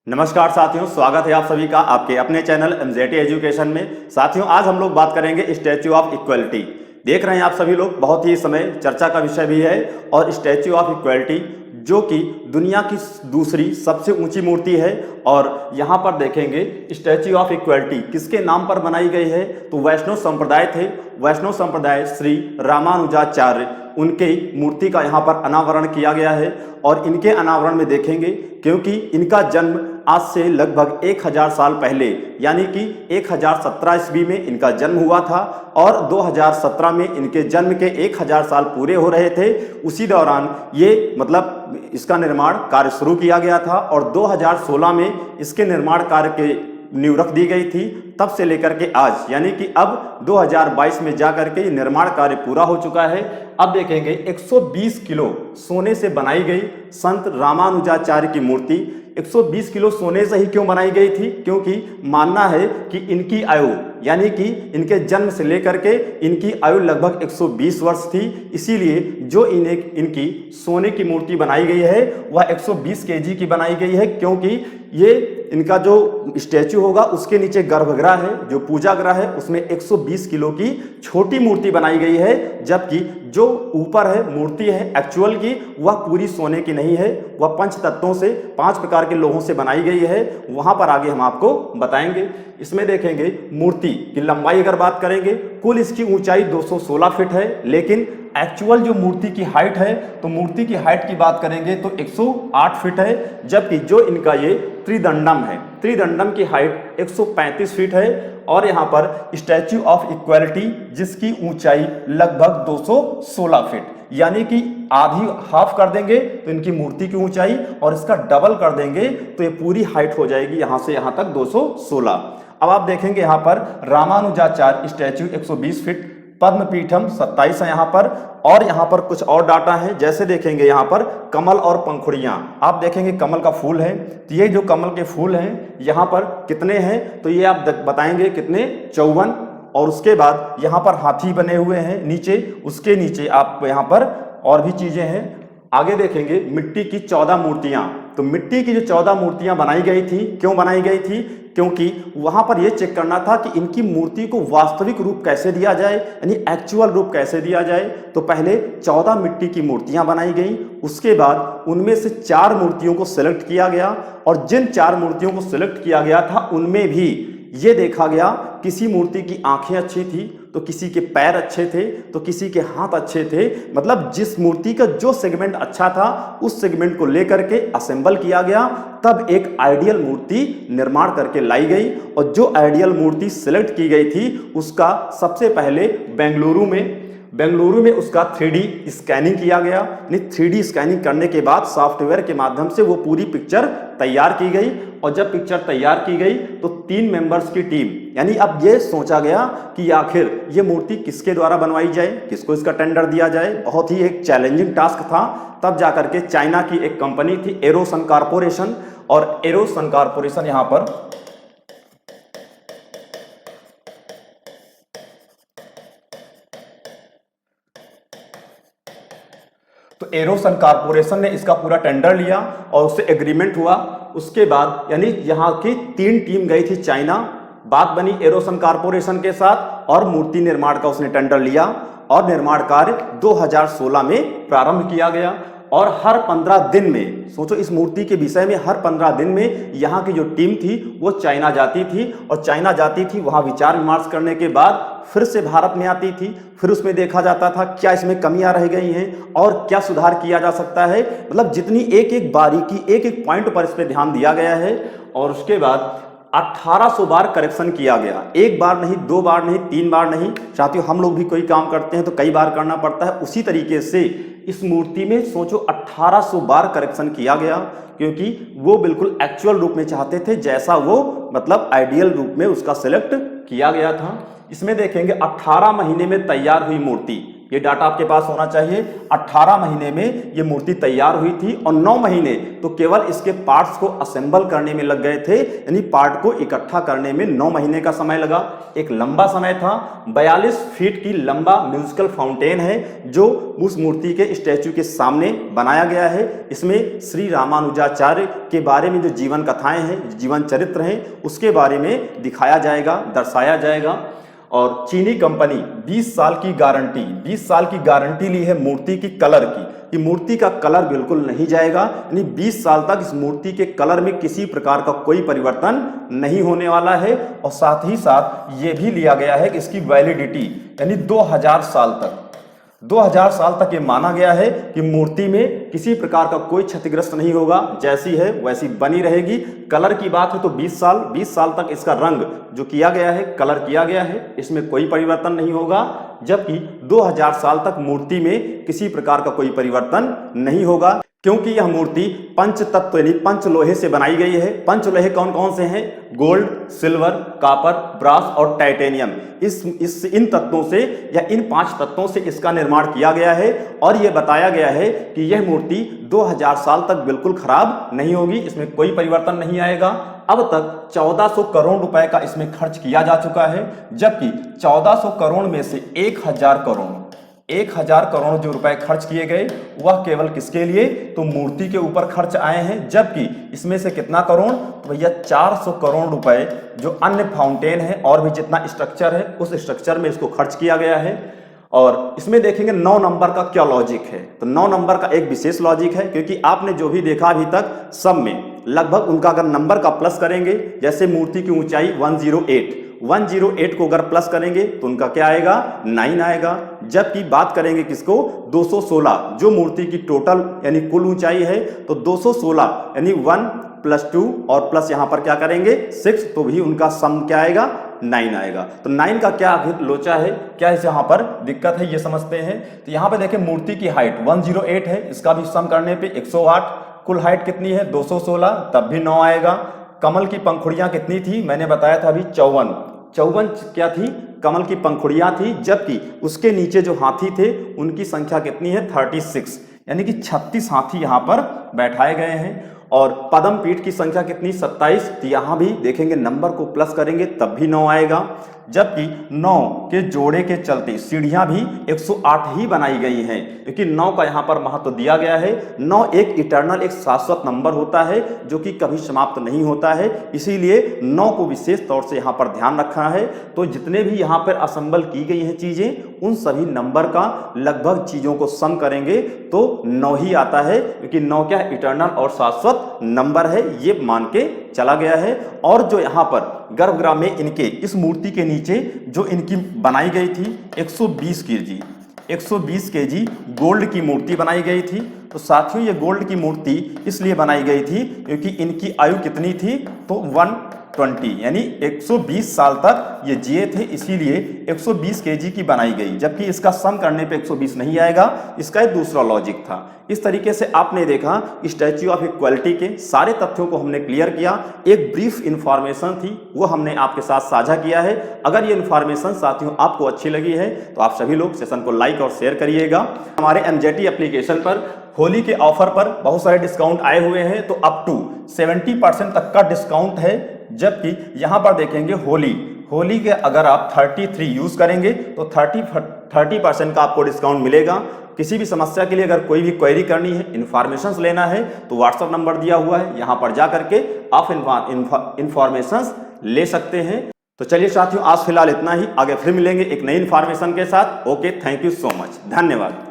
नमस्कार साथियों, स्वागत है आप सभी का आपके अपने चैनल एमजेटी एजुकेशन में। साथियों, आज हम लोग बात करेंगे स्टैच्यू ऑफ इक्वलिटी। देख रहे हैं आप सभी लोग, बहुत ही इस समय चर्चा का विषय भी है। और स्टैच्यू ऑफ इक्वलिटी जो कि दुनिया की दूसरी सबसे ऊंची मूर्ति है। और यहाँ पर देखेंगे स्टैच्यू ऑफ इक्वलिटी किसके नाम पर बनाई गई है, तो वैष्णव संप्रदाय थे। वैष्णव संप्रदाय श्री रामानुजाचार्य उनके मूर्ति का यहाँ पर अनावरण किया गया है। और इनके अनावरण में देखेंगे, क्योंकि इनका जन्म आज से लगभग 1000 साल पहले यानी कि 1017 ईस्वी में इनका जन्म हुआ था। और 2017 में इनके जन्म के 1000 साल पूरे हो रहे थे। उसी दौरान ये मतलब इसका निर्माण कार्य शुरू किया गया था। और 2016 में इसके निर्माण कार्य के नींव रख दी गई थी। तब से लेकर के आज यानी कि अब 2022 में जाकर के ये निर्माण कार्य पूरा हो चुका है। अब देखेंगे 120 किलो सोने से बनाई गई संत रामानुजाचार्य की मूर्ति। 120 किलो सोने से ही क्यों बनाई गई थी? क्योंकि मानना है कि इनकी आयु यानी कि इनके जन्म से लेकर के इनकी आयु लगभग 120 वर्ष थी। इसीलिए जो इनकी सोने की मूर्ति बनाई गई है वह 120 केजी की बनाई गई है। क्योंकि ये इनका जो स्टैचू होगा उसके नीचे गर्भगृह है, जो पूजा गृह है, उसमें 120 किलो की छोटी मूर्ति बनाई गई है। जबकि जो ऊपर है मूर्ति है एक्चुअल की, वह पूरी सोने की नहीं है, वह पंच तत्वों से 5 प्रकार के लोहों से बनाई गई है। वहां पर आगे हम आपको बताएंगे। इसमें देखेंगे मूर्ति की लंबाई अगर बात करेंगे, कुल इसकी ऊंचाई 216 फीट है। लेकिन एक्चुअल जो मूर्ति की हाइट है, तो मूर्ति की हाइट की बात करेंगे तो 108 फीट है। जबकि जो इनका ये त्रिदंडम है, त्रिदंडम की हाइट 135 फीट है। और यहाँ पर स्टैच्यू ऑफ इक्वलिटी जिसकी ऊंचाई लगभग 216 फीट यानी कि आधी हाफ कर देंगे तो इनकी मूर्ति की ऊंचाई, और इसका डबल कर देंगे तो ये पूरी हाइट हो जाएगी यहाँ से यहाँ तक 216। अब आप देखेंगे यहाँ पर रामानुजाचार्य स्टैच्यू 120 फीट, पद्मपीठम 27 है यहाँ पर। और यहाँ पर कुछ और डाटा है, जैसे देखेंगे यहाँ पर कमल और पंखुड़ियाँ, आप देखेंगे कमल का फूल है। तो ये जो कमल के फूल हैं यहाँ पर कितने हैं, तो ये आप बताएंगे कितने, 54। और उसके बाद यहाँ पर हाथी बने हुए हैं नीचे, उसके नीचे आप यहाँ पर और भी चीजें हैं। आगे देखेंगे मिट्टी की 14 मूर्तियां। तो मिट्टी की जो 14 मूर्तियां बनाई गई थी, क्यों बनाई गई थी? क्योंकि वहां पर यह चेक करना था कि इनकी मूर्ति को वास्तविक रूप कैसे दिया जाए, यानी एक्चुअल रूप कैसे दिया जाए। तो पहले 14 मिट्टी की मूर्तियां बनाई गई। उसके बाद उनमें से 4 मूर्तियों को सिलेक्ट किया गया। और जिन 4 मूर्तियों को सिलेक्ट किया गया था उनमें भी ये देखा गया, किसी मूर्ति की आंखें अच्छी थी तो किसी के पैर अच्छे थे तो किसी के हाथ अच्छे थे। मतलब जिस मूर्ति का जो सेगमेंट अच्छा था उस सेगमेंट को लेकर के असेंबल किया गया। तब एक आइडियल मूर्ति निर्माण करके लाई गई। और जो आइडियल मूर्ति सिलेक्ट की गई थी उसका सबसे पहले बेंगलुरु में उसका 3D स्कैनिंग किया गया। यानी 3D स्कैनिंग करने के बाद सॉफ्टवेयर के माध्यम से वो पूरी पिक्चर तैयार की गई। और जब पिक्चर तैयार की गई तो 3 मेंबर्स की टीम, यानी अब ये सोचा गया कि आखिर ये मूर्ति किसके द्वारा बनवाई जाए, किसको इसका टेंडर दिया जाए। बहुत ही एक चैलेंजिंग टास्क था। तब जाकर के चाइना की एक कंपनी थी एरोसन कारपोरेशन, और एरोसन कारपोरेशन यहाँ पर तो एरोसन कारपोरेशन ने इसका पूरा टेंडर लिया और उससे एग्रीमेंट हुआ। उसके बाद यानी यहाँ की 3 टीम गई थी चाइना, बात बनी एरोसन कारपोरेशन के साथ, और मूर्ति निर्माण का उसने टेंडर लिया। और निर्माण कार्य 2016 में प्रारंभ किया गया। और हर 15 दिन में, सोचो इस मूर्ति के विषय में, हर 15 दिन में यहाँ की जो टीम थी वो चाइना जाती थी। और चाइना जाती थी, वहाँ विचार विमर्श करने के बाद फिर से भारत में आती थी। फिर उसमें देखा जाता था क्या इसमें कमियां रह गई हैं और क्या सुधार किया जा सकता है। मतलब जितनी एक एक बारीकी, एक एक पॉइंट पर इस पर ध्यान दिया गया है। और उसके बाद 1800 बार करेक्शन किया गया। 1 बार नहीं, 2 बार नहीं, 3 बार नहीं। साथियों, हम लोग भी कोई काम करते हैं तो कई बार करना पड़ता है। उसी तरीके से इस मूर्ति में सोचो 1800 बार करेक्शन किया गया, क्योंकि वो बिल्कुल एक्चुअल रूप में चाहते थे जैसा वो मतलब आइडियल रूप में उसका सिलेक्ट किया गया था। इसमें देखेंगे 18 महीने में तैयार हुई मूर्ति, ये डाटा आपके पास होना चाहिए। 18 महीने में ये मूर्ति तैयार हुई थी और 9 महीने तो केवल इसके पार्ट्स को असेंबल करने में लग गए थे, यानी पार्ट को इकट्ठा करने में 9 महीने का समय लगा। एक लंबा समय था। 42 फीट की लंबा म्यूजिकल फाउंटेन है जो उस मूर्ति के स्टैचू के सामने बनाया गया है। इसमें श्री रामानुजाचार्य के बारे में जो जीवन कथाएं हैं, जीवन चरित्र हैं, उसके बारे में दिखाया जाएगा, दर्शाया जाएगा। और चीनी कंपनी 20 साल की गारंटी ली है मूर्ति की कलर की, कि मूर्ति का कलर बिल्कुल नहीं जाएगा, यानी 20 साल तक इस मूर्ति के कलर में किसी प्रकार का कोई परिवर्तन नहीं होने वाला है। और साथ ही साथ ये भी लिया गया है कि इसकी वैलिडिटी यानी 2000 साल तक ये माना गया है कि मूर्ति में किसी प्रकार का कोई क्षतिग्रस्त नहीं होगा, जैसी है वैसी बनी रहेगी। कलर की बात है तो 20 साल तक इसका रंग जो किया गया है, कलर किया गया है, इसमें कोई परिवर्तन नहीं होगा। जबकि 2000 साल तक मूर्ति में किसी प्रकार का कोई परिवर्तन नहीं होगा, क्योंकि यह मूर्ति पंच तत्व यानी पंच लोहे से बनाई गई है। पंच लोहे कौन कौन से हैं? गोल्ड, सिल्वर, कॉपर, ब्रास और टाइटेनियम। इन तत्वों से या इन 5 तत्वों से इसका निर्माण किया गया है। और यह बताया गया है कि यह मूर्ति 2000 साल तक बिल्कुल खराब नहीं होगी, इसमें कोई परिवर्तन नहीं आएगा। अब तक 1400 करोड़ रुपए का इसमें खर्च किया जा चुका है, जबकि 1400 करोड़ में से 1000 करोड़ जो रुपए खर्च किए गए वह केवल किसके लिए? तो मूर्ति के ऊपर खर्च आए हैं। जबकि इसमें से कितना करोड़? तो भैया 400 करोड़ रुपए जो अन्य फाउंटेन है और भी जितना स्ट्रक्चर है उस स्ट्रक्चर में इसको खर्च किया गया है। और इसमें देखेंगे 9 नंबर का क्या लॉजिक है। तो 9 नंबर का एक विशेष लॉजिक है, क्योंकि आपने जो भी देखा अभी तक सब में लगभग उनका अगर नंबर का प्लस करेंगे, जैसे मूर्ति की ऊंचाई 108 को अगर प्लस करेंगे तो उनका क्या आएगा? 9 आएगा। जबकि बात करेंगे किसको? 216 जो मूर्ति की टोटल यानी कुल ऊंचाई है, तो 216 यानी 1 + 2 और प्लस यहां पर क्या करेंगे 6, तो भी उनका सम क्या आएगा? 9 आएगा। तो 9 का क्या लोचा है, क्या इस यहाँ पर दिक्कत है, ये समझते हैं। तो यहाँ पे देखें मूर्ति की हाइट 108 है, इसका भी सम करने पे 108। कुल हाइट कितनी है? 216, तब भी 9 आएगा। कमल की पंखुड़ियां कितनी थी? मैंने बताया था अभी 54 क्या थी? कमल की पंखुड़ियां थी। जबकि उसके नीचे जो हाथी थे उनकी संख्या कितनी है? 36, यानी कि 36 हाथी यहाँ पर बैठाए गए हैं। और पद्म पीठ की संख्या कितनी? 27। तो यहाँ भी देखेंगे नंबर को प्लस करेंगे तब भी 9 आएगा। जबकि 9 के जोड़े के चलते सीढ़ियां भी 108 ही बनाई गई हैं, क्योंकि 9 का यहाँ पर महत्व दिया गया है। 9 एक इटर्नल, एक शाश्वत नंबर होता है जो कि कभी समाप्त नहीं होता है, इसीलिए 9 को विशेष तौर से यहाँ पर ध्यान रखना है। तो जितने भी यहाँ पर असेंबल की गई हैं चीजें, उन सभी नंबर का लगभग चीजों को सम करेंगे तो 9 ही आता है, क्योंकि 9 क्या है? इटर्नल और शाश्वत नंबर है, ये मान के चला गया है। और जो यहाँ पर गर्भगृह में इनके इस मूर्ति के नीचे जो इनकी बनाई गई थी 120 केजी गोल्ड की मूर्ति बनाई गई थी। तो साथियों ये गोल्ड की मूर्ति इसलिए बनाई गई थी क्योंकि इनकी आयु कितनी थी? तो 120 यानी 120 साल तक ये जिए थे, इसीलिए 120 केजी की बनाई गई। जबकि इसका सम करने पे 120 नहीं आएगा, इसका एक दूसरा लॉजिक था। इस तरीके से आपने देखा स्टैच्यू ऑफ इक्वालिटी के सारे तथ्यों को हमने क्लियर किया। एक ब्रीफ इंफॉर्मेशन थी वो हमने आपके साथ साझा किया है। अगर ये इंफॉर्मेशन साथियों आपको अच्छी लगी है तो आप सभी लोग सेशन को लाइक और शेयर करिएगा। हमारे MZT एप्लीकेशन पर होली के ऑफर पर बहुत सारे डिस्काउंट आए हुए हैं, तो अप टू 70% तक का डिस्काउंट है। जबकि यहाँ पर देखेंगे होली के अगर आप 33 यूज करेंगे तो 30% का आपको डिस्काउंट मिलेगा। किसी भी समस्या के लिए अगर कोई भी क्वेरी करनी है, इंफॉर्मेशंस लेना है, तो व्हाट्सएप नंबर दिया हुआ है, यहाँ पर जा करके आप इंफॉर्मेशंस ले सकते हैं। तो चलिए साथियों आज फिलहाल इतना ही, आगे फिर मिलेंगे एक नई इंफॉर्मेशन के साथ। Okay, thank you so much, धन्यवाद।